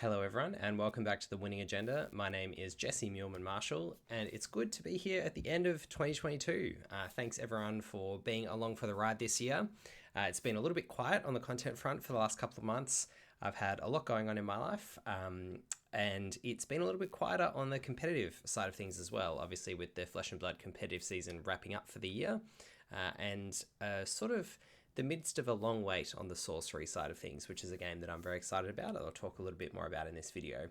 Hello, everyone, and welcome back to the Winning Agenda. My name is Jesse Muleman Marshall, and it's good to be here at the end of 2022. Thanks, everyone, for being along for the ride this year. It's been a little bit quiet on the content front for the last couple of months. I've had a lot going on in my life, and it's been a little bit quieter on the competitive side of things as well, obviously, with the Flesh and Blood competitive season wrapping up for the year, and sort of the midst of a long wait on the Sorcery side of things, which is a game that I'm very excited about. I'll talk a little bit more about in this video.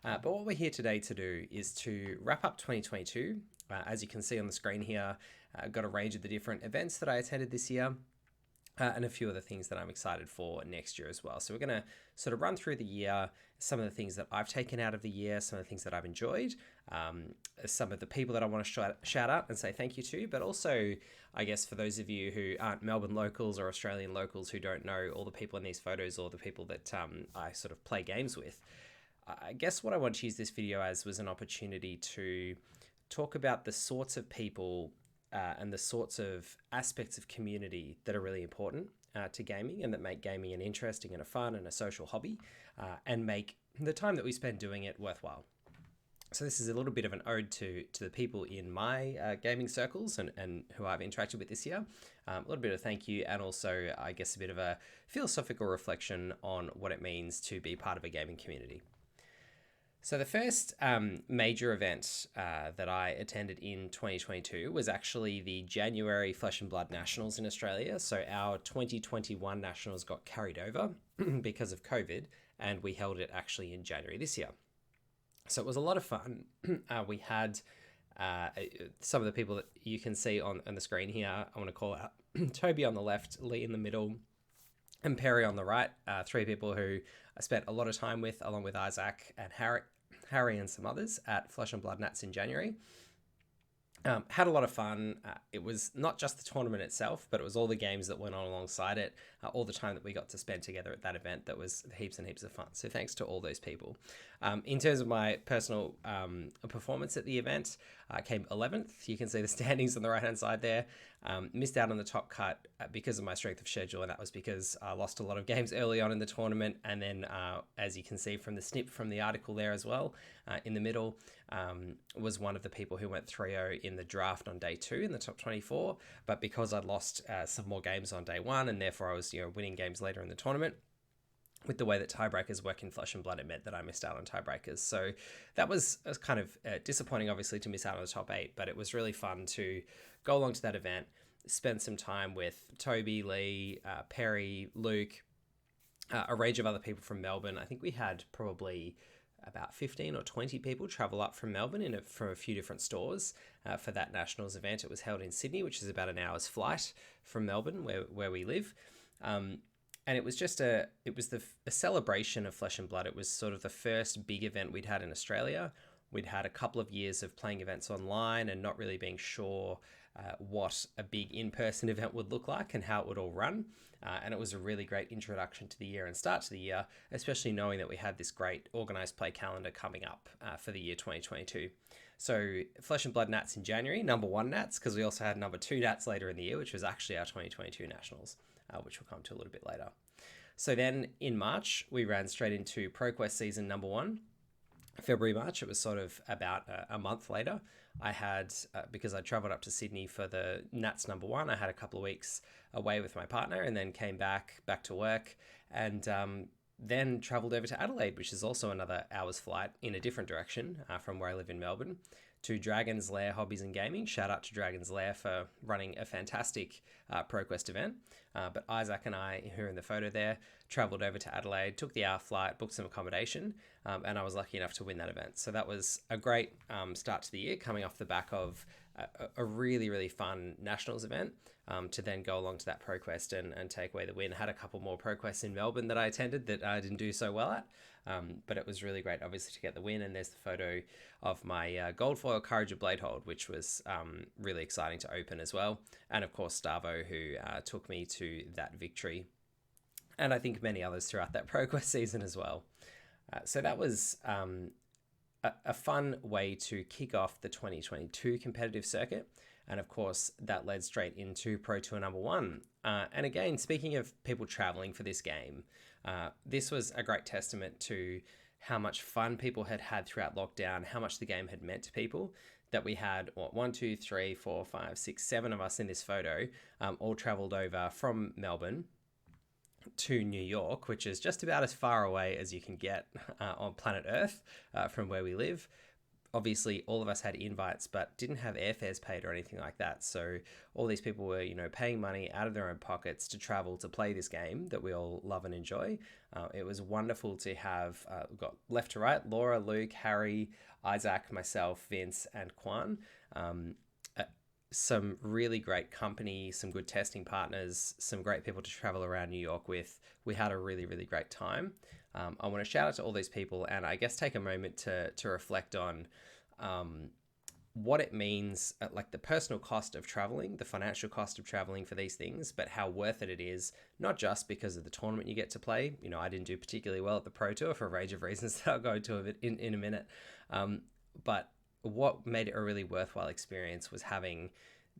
But what we're here today to do is to wrap up 2022. As you can see on the screen here, I've got a range of the different events that I attended this year. And a few other things that I'm excited for next year as well. So we're going to sort of run through the year, some of the things that I've taken out of the year, some of the things that I've enjoyed, some of the people that I want to shout out and say thank you to, but also, I guess, for those of you who aren't Melbourne locals or Australian locals who don't know all the people in these photos or the people that I sort of play games with, I guess what I want to use this video as was an opportunity to talk about the sorts of people and the sorts of aspects of community that are really important to gaming and that make gaming an interesting and a fun and a social hobby and make the time that we spend doing it worthwhile. So this is a little bit of an ode to the people in my gaming circles and who I've interacted with this year. A little bit of thank you and also, I guess, a bit of a philosophical reflection on what it means to be part of a gaming community. So the first major event that I attended in 2022 was actually the January Flesh and Blood Nationals in Australia. So our 2021 Nationals got carried over because of COVID, and we held it actually in January this year. So it was a lot of fun. We had some of the people that you can see on the screen here. I want to call out Toby on the left, Lee in the middle, and Perry on the right. Three people who I spent a lot of time with, along with Isaac and Harry and some others at Flesh and Blood Nats in January. Had a lot of fun. It was not just the tournament itself, but it was all the games that went on alongside it, all the time that we got to spend together at that event. That was heaps and heaps of fun. So thanks to all those people. In terms of my personal performance at the event, I came 11th. You can see the standings on the right-hand side there. Missed out on the top cut because of my strength of schedule, and that was because I lost a lot of games early on in the tournament. And then, as you can see from the snip from the article there as well, in the middle, was one of the people who went 3-0 in the draft on day 2 in the top 24. But because I'd lost some more games on day 1, and therefore I was winning games later in the tournament, with the way that tiebreakers work in Flesh and Blood, it meant that I missed out on tiebreakers. So that was kind of disappointing, obviously, to miss out on the top 8, but it was really fun to go along to that event, spend some time with Toby, Lee, Perry, Luke, a range of other people from Melbourne. I think we had probably about 15 or 20 people travel up from Melbourne from a few different stores for that Nationals event. It was held in Sydney, which is about an hour's flight from Melbourne, where we live. And it was just a celebration of Flesh and Blood. It was sort of the first big event we'd had in Australia. We'd had a couple of years of playing events online and not really being sure what a big in-person event would look like and how it would all run. And it was a really great introduction to the year and start to the year, especially knowing that we had this great organised play calendar coming up for the year 2022. So Flesh and Blood Nats in January, number 1 Nats, because we also had number 2 Nats later in the year, which was actually our 2022 Nationals, which we'll come to a little bit later. So then in March, we ran straight into ProQuest season number 1. February, March, it was sort of about a month later. I had, because I traveled up to Sydney for the Nats number 1, I had a couple of weeks away with my partner and then came back to work and then traveled over to Adelaide, which is also another hour's flight in a different direction from where I live in Melbourne, to Dragon's Lair Hobbies and Gaming. Shout out to Dragon's Lair for running a fantastic ProQuest event. But Isaac and I, who are in the photo there, travelled over to Adelaide, took the hour flight, booked some accommodation, and I was lucky enough to win that event. So that was a great start to the year, coming off the back of a really, really fun Nationals event, to then go along to that ProQuest and take away the win. I had a couple more ProQuests in Melbourne that I attended that I didn't do so well at, but it was really great, obviously, to get the win. And there's the photo of my gold foil Courage of Bladehold, which was really exciting to open as well. And of course, Stavo, who took me to that victory, and I think many others throughout that ProQuest season as well. So that was a fun way to kick off the 2022 competitive circuit. And of course, that led straight into Pro Tour number 1. And again, speaking of people traveling for this game, this was a great testament to how much fun people had had throughout lockdown, how much the game had meant to people, that we had, what, 1, 2, 3, 4, 5, 6, 7 of us in this photo, all traveled over from Melbourne to New York, which is just about as far away as you can get on planet Earth from where we live. Obviously, all of us had invites, but didn't have airfares paid or anything like that. So all these people were, paying money out of their own pockets to travel to play this game that we all love and enjoy. It was wonderful to have, we've got left to right, Laura, Luke, Harry, Isaac, myself, Vince, and Kwan. Some really great company, some good testing partners, some great people to travel around New York with. We had a really, really great time. I want to shout out to all these people, and I guess take a moment to reflect on what it means, like the personal cost of traveling, the financial cost of traveling for these things, but how worth it is, not just because of the tournament you get to play. I didn't do particularly well at the Pro Tour for a range of reasons that I'll go into in a minute. But what made it a really worthwhile experience was having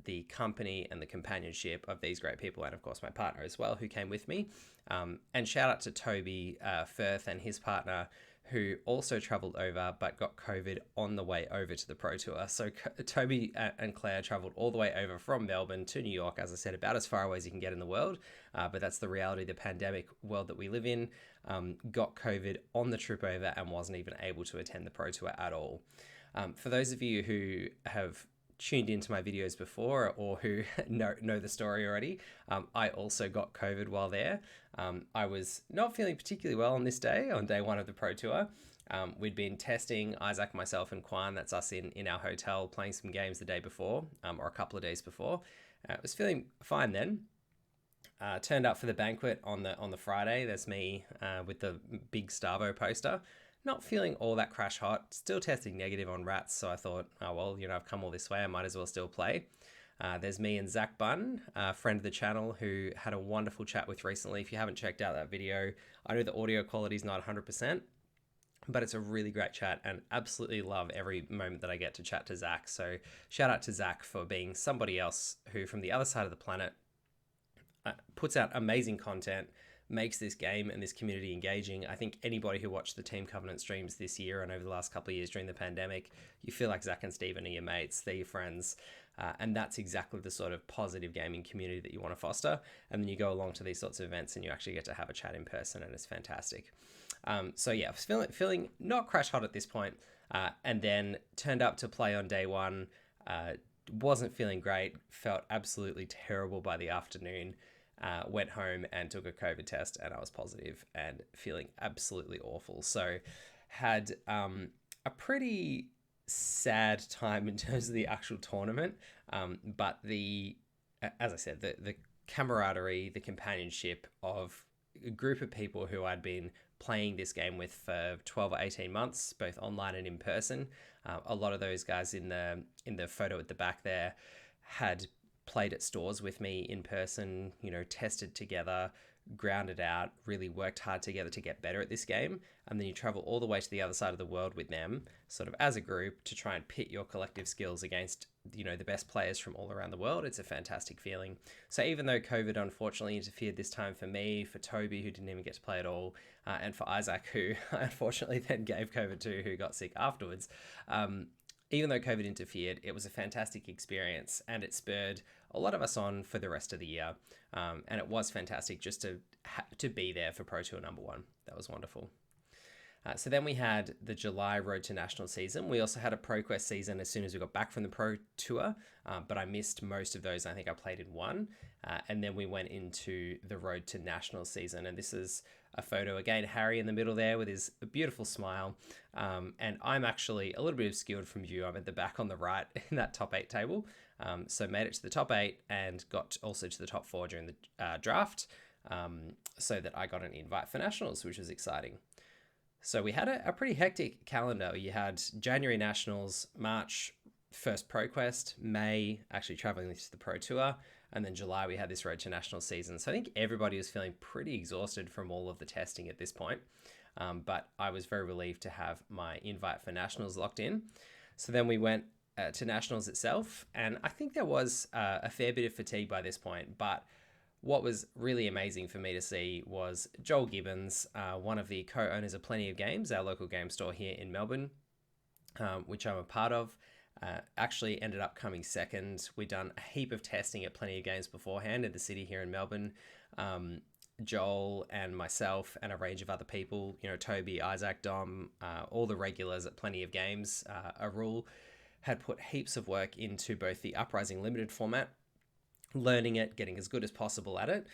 the company and the companionship of these great people, and of course my partner as well, who came with me. And shout out to Toby Firth and his partner, who also traveled over but got COVID on the way over to the Pro Tour. So Toby and Claire traveled all the way over from Melbourne to New York, as I said, about as far away as you can get in the world. But that's the reality of the pandemic world that we live in. Got COVID on the trip over and wasn't even able to attend the Pro Tour at all. For those of you who have tuned into my videos before or who know the story already, I also got COVID while there. I was not feeling particularly well on this day, on day one of the Pro Tour. We'd been testing, Isaac, myself, and Kwan, that's us in our hotel, playing some games the day before, or a couple of days before. I was feeling fine then. Turned up for the banquet on the Friday. There's me with the big Starvo poster. Not feeling all that crash hot, still testing negative on rats, so I thought, oh well, I've come all this way, I might as well still play. There's me and Zach Bunn, a friend of the channel, who had a wonderful chat with recently. If you haven't checked out that video, I know the audio quality is not 100%, but it's a really great chat, and absolutely love every moment that I get to chat to Zach. So shout out to Zach for being somebody else who, from the other side of the planet, puts out amazing content, makes this game and this community engaging. I think anybody who watched the Team Covenant streams this year and over the last couple of years during the pandemic, you feel like Zach and Steven are your mates, they're your friends. And that's exactly the sort of positive gaming community that you want to foster. And then you go along to these sorts of events and you actually get to have a chat in person, and it's fantastic. So yeah, I was feeling not crash hot at this point, and then turned up to play on day one. Wasn't feeling great, felt absolutely terrible by the afternoon. Went home and took a COVID test, and I was positive and feeling absolutely awful. So had a pretty sad time in terms of the actual tournament. But as I said, the camaraderie, the companionship of a group of people who I'd been playing this game with for 12 or 18 months, both online and in person. A lot of those guys in the photo at the back there had played at stores with me in person, tested together, grounded out, really worked hard together to get better at this game. And then you travel all the way to the other side of the world with them, sort of as a group, to try and pit your collective skills against, the best players from all around the world. It's a fantastic feeling. So even though COVID unfortunately interfered this time for me, for Toby, who didn't even get to play at all, and for Isaac, who unfortunately then gave COVID to, who got sick afterwards, even though COVID interfered, it was a fantastic experience, and it spurred a lot of us on for the rest of the year. And it was fantastic just to be there for Pro Tour number 1. That was wonderful. So then we had the July Road to National season. We also had a ProQuest season as soon as we got back from the Pro Tour, but I missed most of those. I think I played in one. And then we went into the Road to National season. And this is a photo, again, Harry in the middle there with his beautiful smile. And I'm actually a little bit obscured from view. I'm at the back on the right in that top 8 table. So made it to the top 8 and got also to the top 4 during the draft, so that I got an invite for Nationals, which was exciting. So we had a pretty hectic calendar. You had January Nationals, March first ProQuest, May actually traveling to the Pro Tour, and then July we had this Road to National season. So I think everybody was feeling pretty exhausted from all of the testing at this point, but I was very relieved to have my invite for Nationals locked in. So then we went to Nationals itself, and I think there was a fair bit of fatigue by this point, but what was really amazing for me to see was Joel Gibbons, one of the co-owners of Plenty of Games, our local game store here in Melbourne, which I'm a part of, actually ended up coming second. We'd done a heap of testing at Plenty of Games beforehand in the city here in Melbourne. Joel and myself and a range of other people, Toby, Isaac, Dom, all the regulars at Plenty of Games, a rule, had put heaps of work into both the Uprising Limited format, learning it, getting as good as possible at it.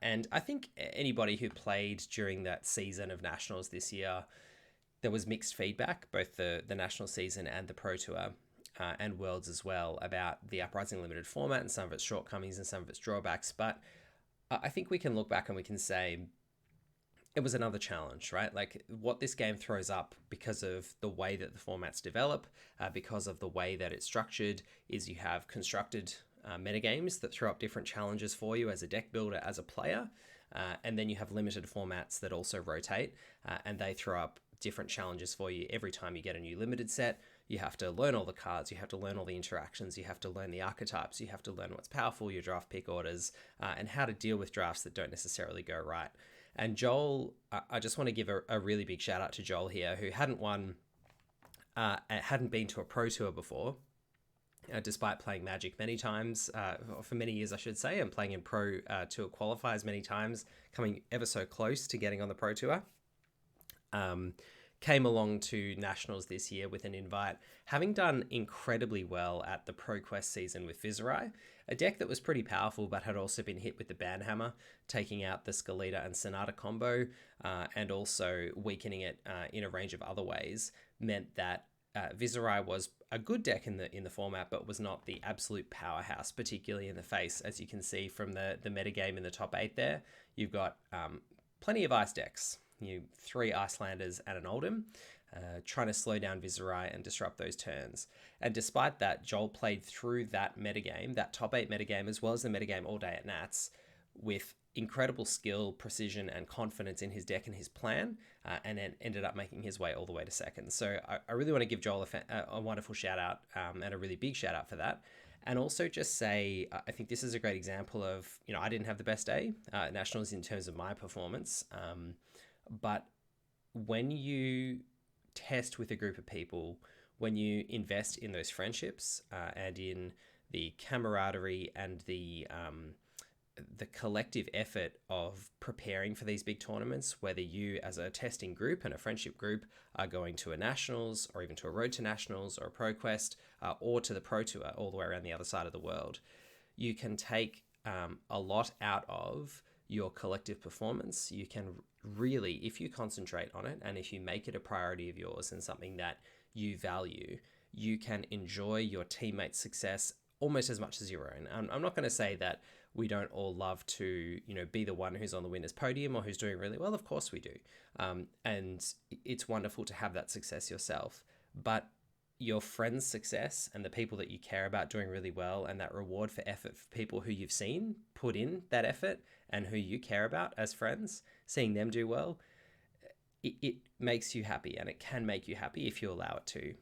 And I think anybody who played during that season of Nationals this year, there was mixed feedback, both the National season and the Pro Tour and Worlds as well, about the Uprising Limited format and some of its shortcomings and some of its drawbacks. But I think we can look back and we can say it was another challenge, right? Like what this game throws up because of the way that the formats develop, because of the way that it's structured, is you have constructed metagames that throw up different challenges for you as a deck builder, as a player. And then you have limited formats that also rotate and they throw up different challenges for you every time you get a new limited set. You have to learn all the cards, you have to learn all the interactions, you have to learn the archetypes, you have to learn what's powerful, your draft pick orders, and how to deal with drafts that don't necessarily go right. And Joel, I just want to give a really big shout out to Joel here, who hadn't been to a Pro Tour before, despite playing Magic many times, for many years I should say, and playing in Pro Tour qualifiers many times, coming ever so close to getting on the Pro Tour. Came along to Nationals this year with an invite, having done incredibly well at the ProQuest season with Viserai, a deck that was pretty powerful but had also been hit with the Banhammer, taking out the Skeleta and Sonata combo, and also weakening it in a range of other ways, meant that Viserai was a good deck in the format, but was not the absolute powerhouse, particularly in the face. As you can see from the metagame in the top 8 there, you've got plenty of ice decks. 3 Icelanders and an Oldhim, trying to slow down Viserai and disrupt those turns. And despite that, Joel played through that metagame, that top 8 metagame, as well as the metagame all day at Nats, with incredible skill, precision, and confidence in his deck and his plan, and then ended up making his way all the way to second. So I really want to give Joel a wonderful shout out, and a really big shout out for that. And also just say, I think this is a great example of, I didn't have the best day at Nationals in terms of my performance, but when you test with a group of people, when you invest in those friendships and in the camaraderie and the collective effort of preparing for these big tournaments, whether you as a testing group and a friendship group are going to a Nationals or even to a Road to Nationals or a ProQuest or to the Pro Tour all the way around the other side of the world, you can take a lot out of your collective performance. You can really, if you concentrate on it and if you make it a priority of yours and something that you value, you can enjoy your teammates' success almost as much as your own. I'm not going to say that we don't all love to, be the one who's on the winner's podium or who's doing really well. Of course we do. And it's wonderful to have that success yourself. But your friends' success and the people that you care about doing really well, and that reward for effort for people who you've seen put in that effort and who you care about as friends, seeing them do well, it makes you happy, and it can make you happy if you allow it to.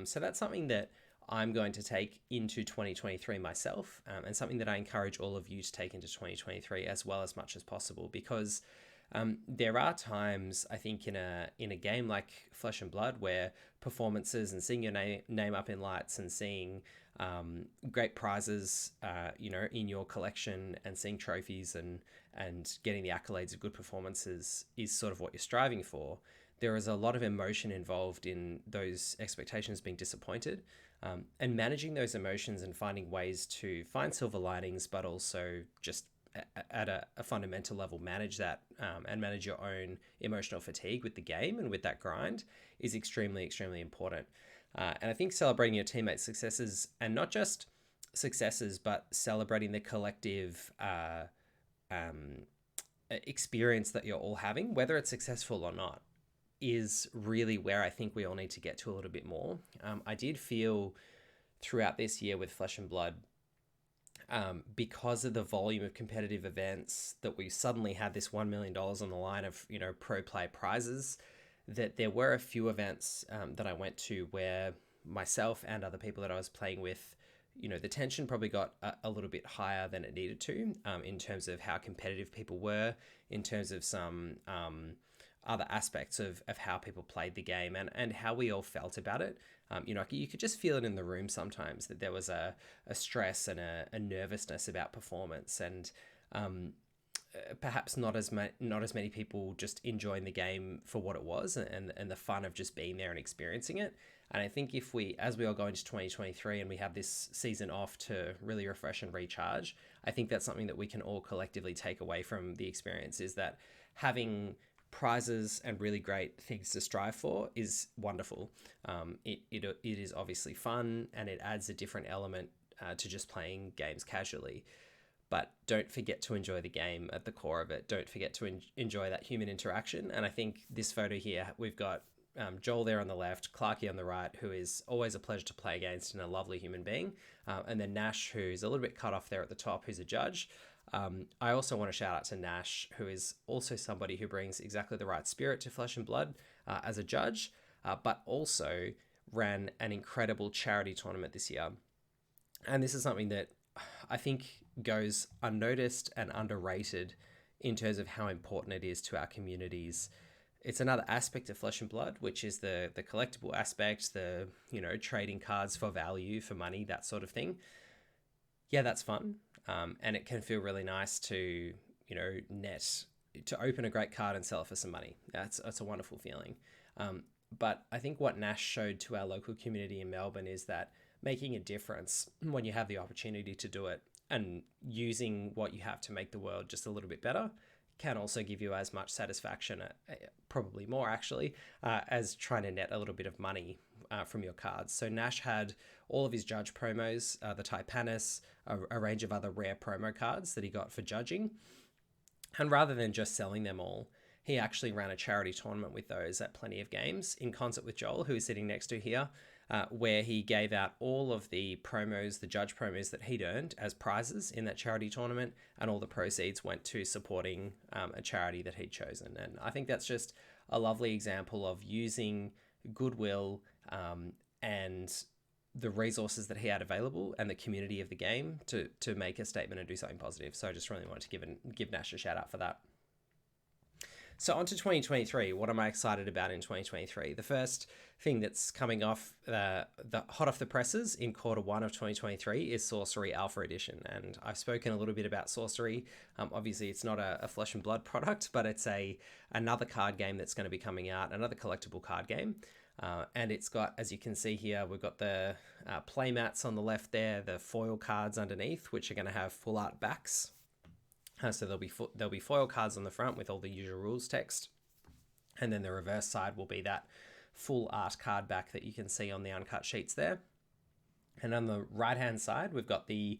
So that's something that I'm going to take into 2023 myself, and something that I encourage all of you to take into 2023 as well as much as possible, because there are times, I think, in a game like Flesh and Blood, where performances and seeing your name up in lights and seeing great prizes, in your collection, and seeing trophies and getting the accolades of good performances is sort of what you're striving for. There is a lot of emotion involved in those expectations being disappointed, and managing those emotions and finding ways to find silver linings, but also just at a fundamental level manage that, and manage your own emotional fatigue with the game and with that grind is extremely, extremely important. And I think celebrating your teammates' successes, and not just successes, but celebrating the collective experience that you're all having, whether it's successful or not, is really where I think we all need to get to a little bit more. I did feel throughout this year with Flesh and Blood, because of the volume of competitive events, that we suddenly had this $1 million on the line of, pro play prizes, that there were a few events that I went to where myself and other people that I was playing with the tension probably got a little bit higher than it needed to, in terms of how competitive people were, in terms of some other aspects of how people played the game, and how we all felt about it. You could just feel it in the room sometimes, that there was a stress and a nervousness about performance, and perhaps not as many people just enjoying the game for what it was, and the fun of just being there and experiencing it. And I think as we all go into 2023 and we have this season off to really refresh and recharge, I think that's something that we can all collectively take away from the experience, is that having prizes and really great things to strive for is wonderful. It is obviously fun, and it adds a different element to just playing games casually. But don't forget to enjoy the game at the core of it. Don't forget to enjoy that human interaction. And I think this photo here, we've got Joel there on the left, Clarky on the right, who is always a pleasure to play against and a lovely human being. And then Nash, who's a little bit cut off there at the top, who's a judge. I also want to shout out to Nash, who is also somebody who brings exactly the right spirit to Flesh and Blood as a judge, but also ran an incredible charity tournament this year. And this is something that I think goes unnoticed and underrated in terms of how important it is to our communities. It's another aspect of Flesh and Blood, which is the collectible aspect, the trading cards for value, for money, that sort of thing. Yeah, that's fun, and it can feel really nice to to open a great card and sell it for some money. That's a wonderful feeling. But I think what Nash showed to our local community in Melbourne is that making a difference when you have the opportunity to do it, and using what you have to make the world just a little bit better, can also give you as much satisfaction, probably more actually, as trying to net a little bit of money from your cards. So Nash had all of his judge promos, the Taipanis, a range of other rare promo cards that he got for judging. And rather than just selling them all, he actually ran a charity tournament with those at Plenty of Games in concert with Joel, who is sitting next to here, where he gave out all of the promos, the judge promos that he'd earned as prizes in that charity tournament, and all the proceeds went to supporting a charity that he'd chosen. And I think that's just a lovely example of using goodwill and the resources that he had available and the community of the game to make a statement and do something positive. So I just really wanted to give Nash a shout out for that. So on to 2023. What am I excited about in 2023? The first thing that's coming off the hot off the presses in Q1 of 2023 is Sorcery Alpha Edition. And I've spoken a little bit about Sorcery. Obviously, it's not a Flesh and Blood product, but it's another card game that's going to be coming out, another collectible card game. And it's got, as you can see here, we've got the playmats on the left there, the foil cards underneath, which are going to have full art backs. So there'll be foil cards on the front with all the usual rules text, and then the reverse side will be that full art card back that you can see on the uncut sheets there. And on the right hand side, we've got the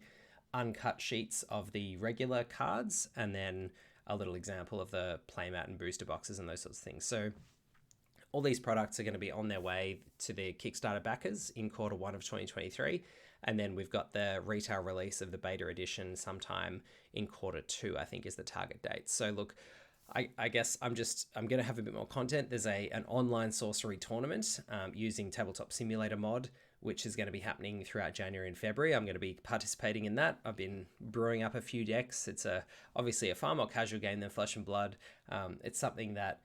uncut sheets of the regular cards, and then a little example of the playmat and booster boxes and those sorts of things. So all these products are going to be on their way to the Kickstarter backers in Q1 of 2023. And then we've got the retail release of the beta edition sometime in Q2, I think is the target date. So look, I guess I'm going to have a bit more content. There's an online sorcery tournament using Tabletop Simulator mod, which is going to be happening throughout January and February. I'm going to be participating in that. I've been brewing up a few decks. It's obviously a far more casual game than Flesh and Blood. It's something that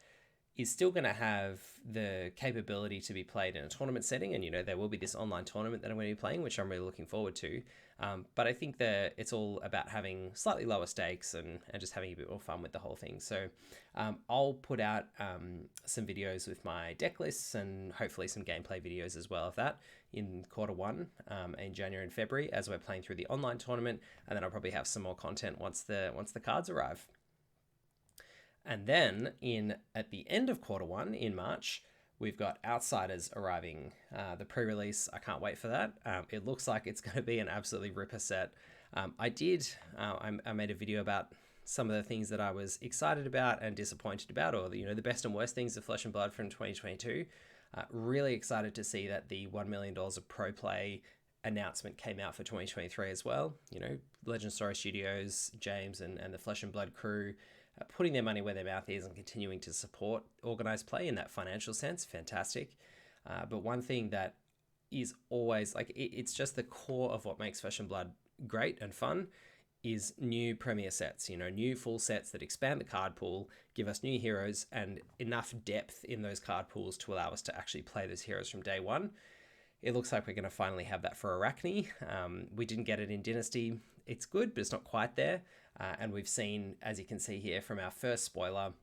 is still going to have the capability to be played in a tournament setting. And, there will be this online tournament that I'm going to be playing, which I'm really looking forward to. But I think that it's all about having slightly lower stakes and just having a bit more fun with the whole thing. So I'll put out some videos with my deck lists and hopefully some gameplay videos as well of that in Q1 in January and February as we're playing through the online tournament. And then I'll probably have some more content once the cards arrive. And then at the end of Q1 in March, we've got Outsiders arriving, the pre-release. I can't wait for that. It looks like it's going to be an absolutely ripper set. I made a video about some of the things that I was excited about and disappointed about, or the best and worst things of Flesh and Blood from 2022. Really excited to see that the $1 million of pro play announcement came out for 2023 as well. Legend Story Studios, James and the Flesh and Blood crew, putting their money where their mouth is and continuing to support organized play in that financial sense. Fantastic. But one thing that is always like it's just the core of what makes Flesh and Blood great and fun is new premier sets, new full sets that expand the card pool, give us new heroes and enough depth in those card pools to allow us to actually play those heroes from day one. It looks like we're going to finally have that for Arachne. We didn't get it in Dynasty. It's good, but it's not quite there. And we've seen, as you can see here from our first spoiler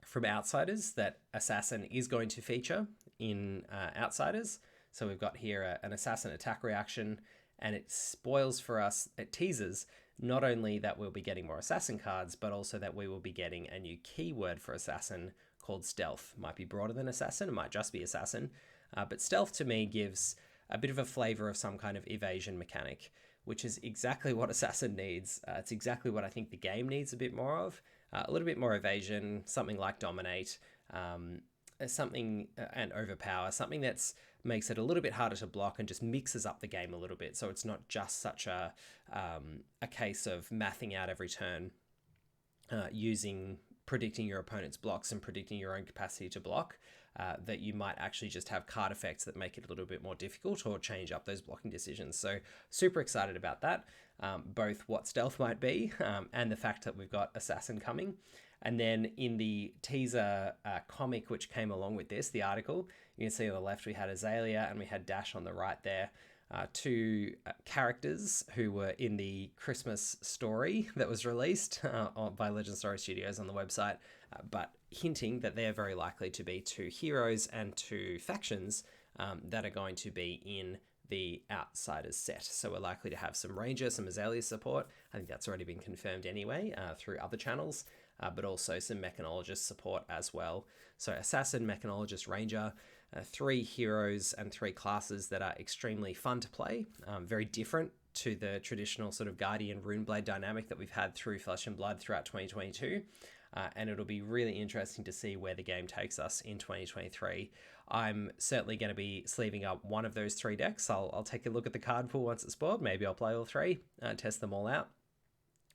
from Outsiders, that Assassin is going to feature in Outsiders. So we've got here an Assassin attack reaction, and it spoils for us, it teases not only that we'll be getting more Assassin cards, but also that we will be getting a new keyword for Assassin called Stealth. Might be broader than Assassin, it might just be Assassin. But Stealth to me gives a bit of a flavor of some kind of evasion mechanic, which is exactly what Assassin needs. It's exactly what I think the game needs a bit more of. A little bit more evasion, something like Dominate, something and Overpower, something that's makes it a little bit harder to block and just mixes up the game a little bit. So it's not just such a case of mathing out every turn, predicting your opponent's blocks and predicting your own capacity to block, that you might actually just have card effects that make it a little bit more difficult or change up those blocking decisions. So super excited about that, both what Stealth might be and the fact that we've got Assassin coming. And then in the teaser comic which came along with this, the article, you can see on the left we had Azalea and we had Dash on the right there. Two characters who were in the Christmas story that was released by Legend Story Studios on the website, but hinting that they're very likely to be two heroes and two factions that are going to be in the Outsiders set. So we're likely to have some Ranger, some Azalea support. I think that's already been confirmed anyway through other channels, but also some Mechanologist support as well. So Assassin, Mechanologist, Ranger, three heroes and three classes that are extremely fun to play, very different to the traditional sort of Guardian Runeblade dynamic that we've had through Flesh and Blood throughout 2022. And it'll be really interesting to see where the game takes us in 2023. I'm certainly going to be sleeving up one of those three decks. I'll take a look at the card pool once it's spoiled. Maybe I'll play all three, test them all out.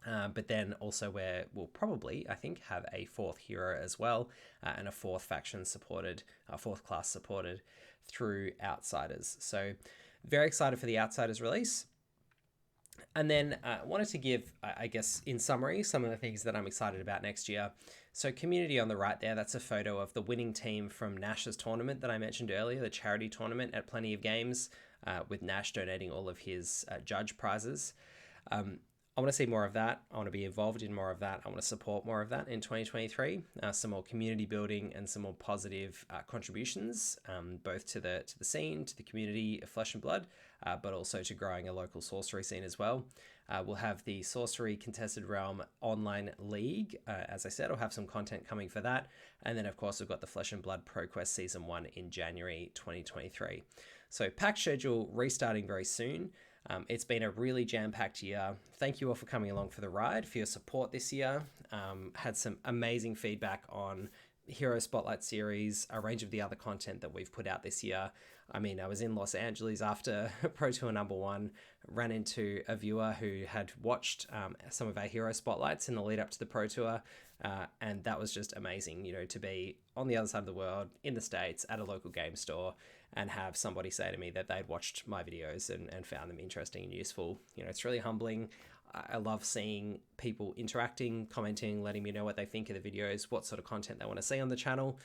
But then also we'll probably, I think, have a fourth hero as well, and a fourth faction supported, fourth class supported through Outsiders. So very excited for the Outsiders release. And then I wanted to give, I guess, in summary, some of the things that I'm excited about next year. So community on the right there, that's a photo of the winning team from Nash's tournament that I mentioned earlier, the charity tournament at Plenty of Games, with Nash donating all of his judge prizes. I want to see more of that. I want to be involved in more of that. I want to support more of that in 2023. Some more community building and some more positive contributions, both to the scene, to the community of Flesh and Blood, but also to growing a local sorcery scene as well. We'll have the Sorcery Contested Realm Online League. As I said, I'll have some content coming for that. And then, of course, we've got the Flesh and Blood ProQuest Season 1 in January 2023. So pack schedule restarting very soon. It's been a really jam-packed year. Thank you all for coming along for the ride, for your support this year. Had some amazing feedback on Hero Spotlight series, a range of the other content that we've put out this year. I mean, I was in Los Angeles after Pro Tour #1, ran into a viewer who had watched some of our Hero Spotlights in the lead up to the Pro Tour, and that was just amazing, to be on the other side of the world, in the States, at a local game store, and have somebody say to me that they'd watched my videos and found them interesting and useful. It's really humbling. I love seeing people interacting, commenting, letting me know what they think of the videos, what sort of content they want to see on the channel,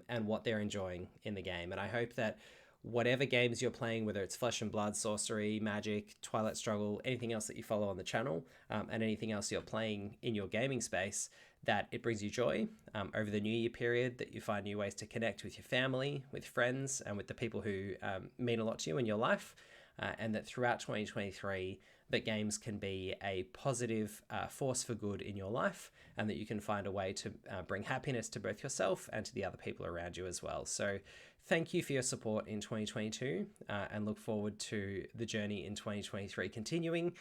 and what they're enjoying in the game. And I hope that whatever games you're playing, whether it's Flesh and Blood, Sorcery, Magic, Twilight Struggle, anything else that you follow on the channel, and anything else you're playing in your gaming space, that it brings you joy over the New Year period, that you find new ways to connect with your family, with friends, and with the people who mean a lot to you in your life, and that throughout 2023, that games can be a positive force for good in your life, and that you can find a way to bring happiness to both yourself and to the other people around you as well. So thank you for your support in 2022, and look forward to the journey in 2023 continuing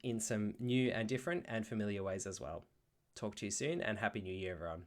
in some new and different and familiar ways as well. Talk to you soon, and Happy New Year, everyone.